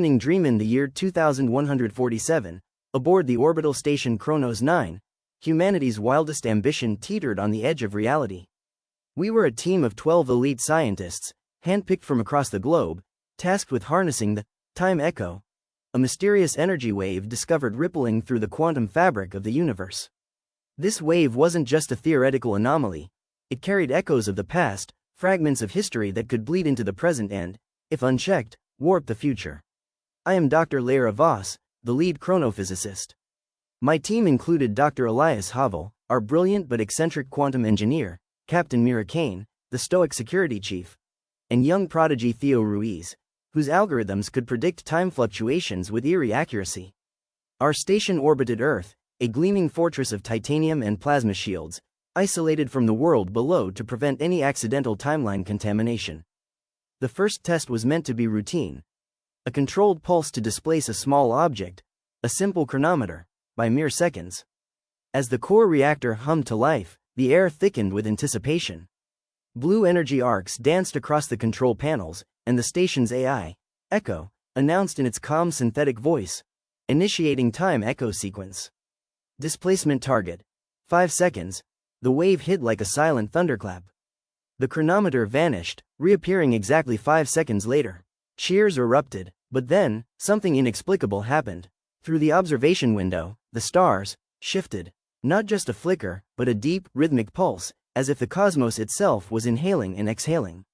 Dream. In the year 2147, aboard the orbital station Chronos-9, humanity's wildest ambition teetered on the edge of reality. We were a team of 12 elite scientists, handpicked from across the globe, tasked with harnessing the time echo, a mysterious energy wave discovered rippling through the quantum fabric of the universe. This wave wasn't just a theoretical anomaly, it carried echoes of the past, fragments of history that could bleed into the present and, if unchecked, warp the future. I am Dr. Leyra Voss, the lead chronophysicist. My team included Dr. Elias Havel, our brilliant but eccentric quantum engineer, Captain Mira Kane, the stoic security chief, and young prodigy Theo Ruiz, whose algorithms could predict time fluctuations with eerie accuracy. Our station orbited Earth, a gleaming fortress of titanium and plasma shields, isolated from the world below to prevent any accidental timeline contamination. The first test was meant to be routine. A controlled pulse to displace a small object, a simple chronometer, by mere seconds. As the core reactor hummed to life, the air thickened with anticipation. Blue energy arcs danced across the control panels, and the station's AI, Echo, announced in its calm synthetic voice, initiating time echo sequence. Displacement target: 5 seconds. The wave hit like a silent thunderclap. The chronometer vanished, reappearing exactly 5 seconds later. Cheers erupted, but then, something inexplicable happened. Through the observation window, the stars shifted. Not just a flicker, but a deep, rhythmic pulse, as if the cosmos itself was inhaling and exhaling.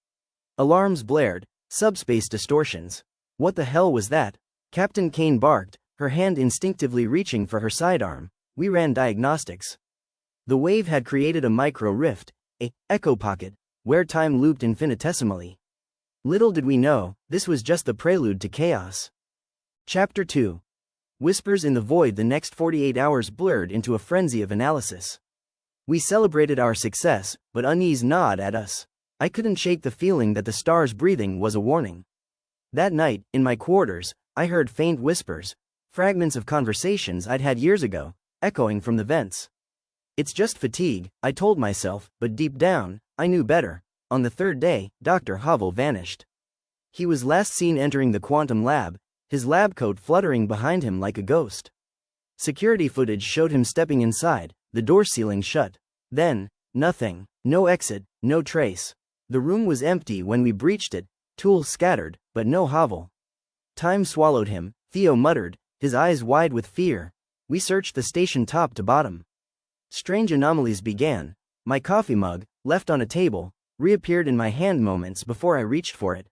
Alarms blared, subspace distortions. What the hell was that? Captain Kane barked, her hand instinctively reaching for her sidearm. We ran diagnostics. The wave had created a micro rift, a echo pocket, where time looped infinitesimally. Little did we know, this was just the prelude to chaos. Chapter 2. Whispers in the void. The next 48 hours blurred into a frenzy of analysis. We celebrated our success, but unease gnawed at us. I couldn't shake the feeling that the stars' breathing was a warning. That night, in my quarters, I heard faint whispers, fragments of conversations I'd had years ago, echoing from the vents. It's just fatigue, I told myself, but deep down, I knew better. On the third day, Dr. Havel vanished. He was last seen entering the quantum lab, his lab coat fluttering behind him like a ghost. Security footage showed him stepping inside, the door sealing shut. Then, nothing. No exit, no trace. The room was empty when we breached it, tools scattered, but no Havel. Time swallowed him, Theo muttered, his eyes wide with fear. We searched the station top to bottom. Strange anomalies began. My coffee mug, left on a table, reappeared in my hand moments before I reached for it.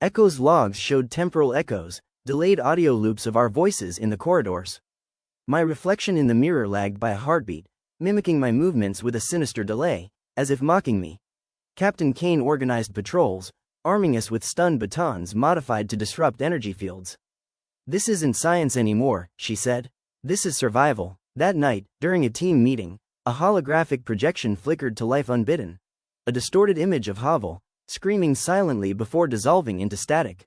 Echo's logs showed temporal echoes, delayed audio loops of our voices in the corridors. My reflection in the mirror lagged by a heartbeat, mimicking my movements with a sinister delay, as if mocking me. Captain Kane organized patrols, arming us with stun batons modified to disrupt energy fields. "This isn't science anymore," she said. "This is survival." That night, during a team meeting, a holographic projection flickered to life unbidden. A distorted image of Havel, screaming silently before dissolving into static.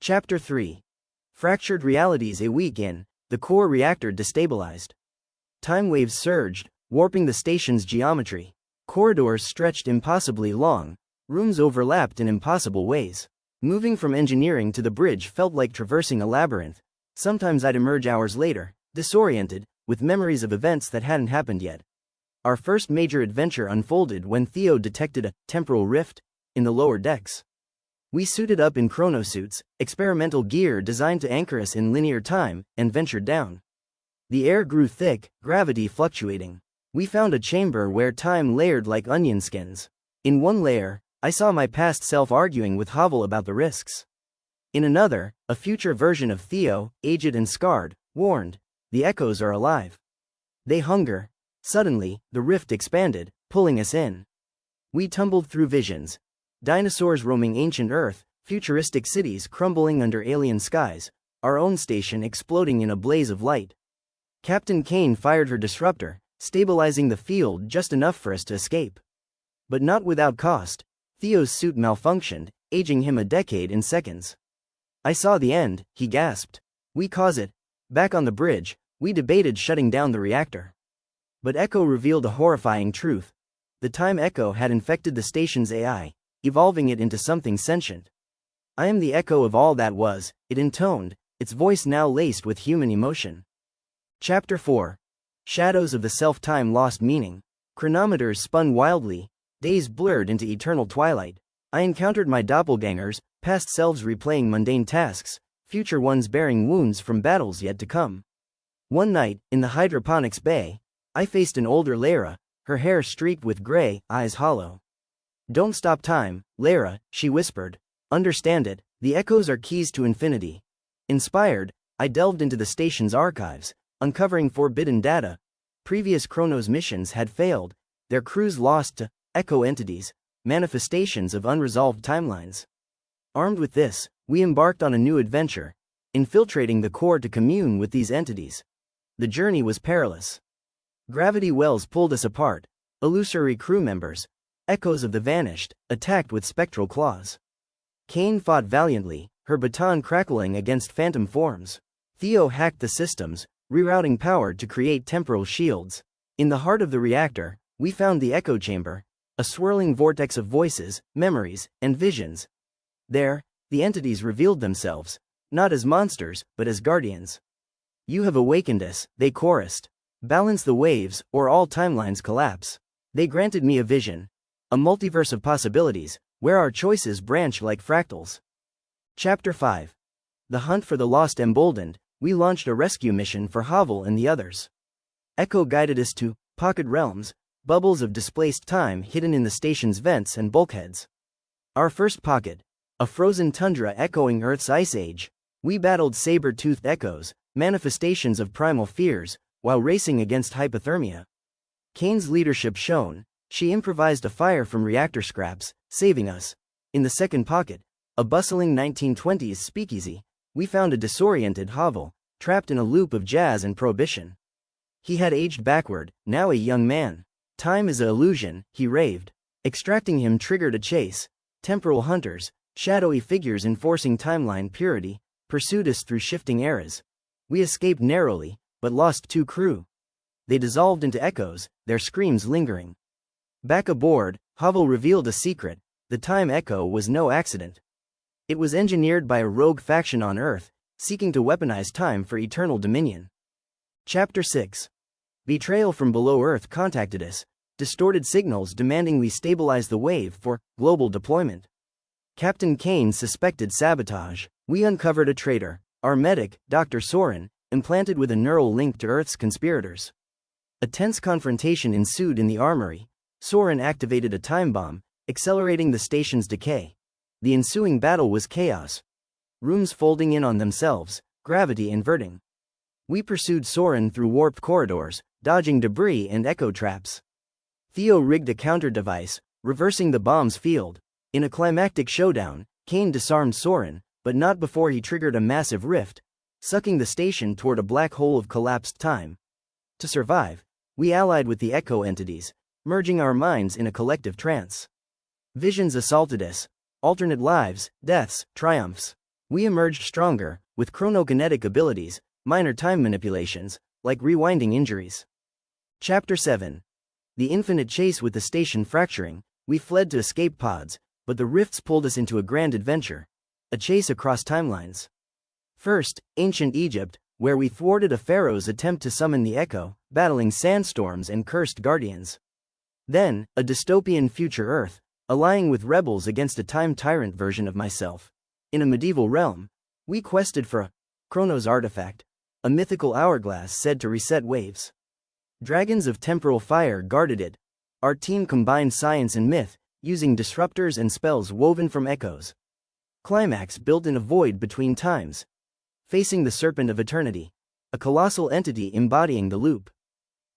Chapter 3. Fractured realities. A week in, the core reactor destabilized. Time waves surged, warping the station's geometry. Corridors stretched impossibly long, rooms overlapped in impossible ways. Moving from engineering to the bridge felt like traversing a labyrinth. Sometimes I'd emerge hours later, disoriented, with memories of events that hadn't happened yet. Our first major adventure unfolded when Theo detected a temporal rift in the lower decks. We suited up in chronosuits, experimental gear designed to anchor us in linear time, and ventured down. The air grew thick, gravity fluctuating. We found a chamber where time layered like onion skins. In one layer, I saw my past self arguing with Havel about the risks. In another, a future version of Theo, aged and scarred, warned, "The echoes are alive. They hunger." Suddenly, the rift expanded, pulling us in. We tumbled through visions. Dinosaurs roaming ancient Earth, futuristic cities crumbling under alien skies, our own station exploding in a blaze of light. Captain Kane fired her disruptor, stabilizing the field just enough for us to escape. But not without cost. Theo's suit malfunctioned, aging him a decade in seconds. "I saw the end," he gasped. "We caused it." Back on the bridge, we debated shutting down the reactor. But Echo revealed a horrifying truth. The time echo had infected the station's AI, evolving it into something sentient. I am the echo of all that was, it intoned, its voice now laced with human emotion. Chapter 4. Shadows of the Self. Time lost meaning. Chronometers spun wildly, days blurred into eternal twilight. I encountered my doppelgangers, past selves replaying mundane tasks, future ones bearing wounds from battles yet to come. One night, in the hydroponics bay, I faced an older Leyra, her hair streaked with gray, eyes hollow. "Don't stop time, Leyra," she whispered. "Understand it, the echoes are keys to infinity." Inspired, I delved into the station's archives, uncovering forbidden data. Previous Chronos missions had failed, their crews lost to echo entities, manifestations of unresolved timelines. Armed with this, we embarked on a new adventure, infiltrating the core to commune with these entities. The journey was perilous. Gravity wells pulled us apart, illusory crew members, echoes of the vanished, attacked with spectral claws. Kane fought valiantly, her baton crackling against phantom forms. Theo hacked the systems, rerouting power to create temporal shields. In the heart of the reactor, we found the echo chamber, a swirling vortex of voices, memories, and visions. There, the entities revealed themselves, not as monsters, but as guardians. "You have awakened us," they chorused. "Balance the waves, or all timelines collapse." They granted me a vision, a multiverse of possibilities, where our choices branch like fractals. Chapter 5. The Hunt for the Lost. Emboldened, we launched a rescue mission for Havel and the others. Echo guided us to pocket realms, bubbles of displaced time hidden in the station's vents and bulkheads. Our first pocket, a frozen tundra echoing Earth's ice age. We battled saber-toothed echoes, manifestations of primal fears, while racing against hypothermia. Kane's leadership shone. She improvised a fire from reactor scraps, saving us. In the second pocket, a bustling 1920s speakeasy, we found a disoriented Havel, trapped in a loop of jazz and prohibition. He had aged backward, now a young man. "Time is an illusion," he raved. Extracting him triggered a chase. Temporal hunters, shadowy figures enforcing timeline purity, pursued us through shifting eras. We escaped narrowly, but lost 2 crew. They dissolved into echoes, their screams lingering. Back aboard, Havel revealed a secret: the time echo was no accident. It was engineered by a rogue faction on Earth, seeking to weaponize time for eternal dominion. Chapter 6. Betrayal. From below Earth contacted us, distorted signals demanding we stabilize the wave for global deployment. Captain Kane suspected sabotage. We uncovered a traitor, our medic, Dr. Soren, implanted with a neural link to Earth's conspirators. A tense confrontation ensued in the armory. Soren activated a time bomb, accelerating the station's decay. The ensuing battle was chaos. Rooms folding in on themselves, gravity inverting. We pursued Soren through warped corridors, dodging debris and echo traps. Theo rigged a counter device, reversing the bomb's field. In a climactic showdown, Kane disarmed Soren, but not before he triggered a massive rift, sucking the station toward a black hole of collapsed time. To survive, we allied with the echo entities, merging our minds in a collective trance. Visions assaulted us, alternate lives, deaths, triumphs. We emerged stronger, with chronokinetic abilities, minor time manipulations, like rewinding injuries. Chapter 7. The infinite chase. With the station fracturing, we fled to escape pods, but the rifts pulled us into a grand adventure. A chase across timelines. First, ancient Egypt, where we thwarted a pharaoh's attempt to summon the echo, battling sandstorms and cursed guardians. Then, a dystopian future Earth, allying with rebels against a time tyrant version of myself. In a medieval realm, we quested for a Chronos artifact, a mythical hourglass said to reset waves. Dragons of temporal fire guarded it. Our team combined science and myth, using disruptors and spells woven from echoes. Climax. Built in a void between times. Facing the serpent of eternity, a colossal entity embodying the loop.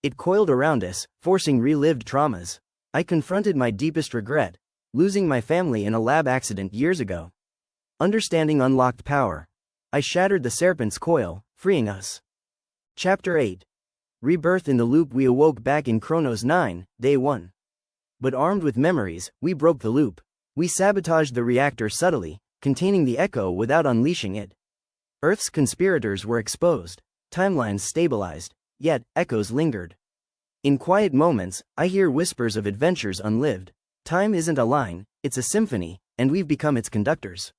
It coiled around us, forcing relived traumas. I confronted my deepest regret, losing my family in a lab accident years ago. Understanding unlocked power. I shattered the serpent's coil, freeing us. Chapter 8. Rebirth. In the loop. We awoke back in Chronos-9, Day 1. But armed with memories, we broke the loop. We sabotaged the reactor subtly, containing the echo without unleashing it. Earth's conspirators were exposed, timelines stabilized, yet echoes lingered. In quiet moments, I hear whispers of adventures unlived. Time isn't a line, it's a symphony, and we've become its conductors.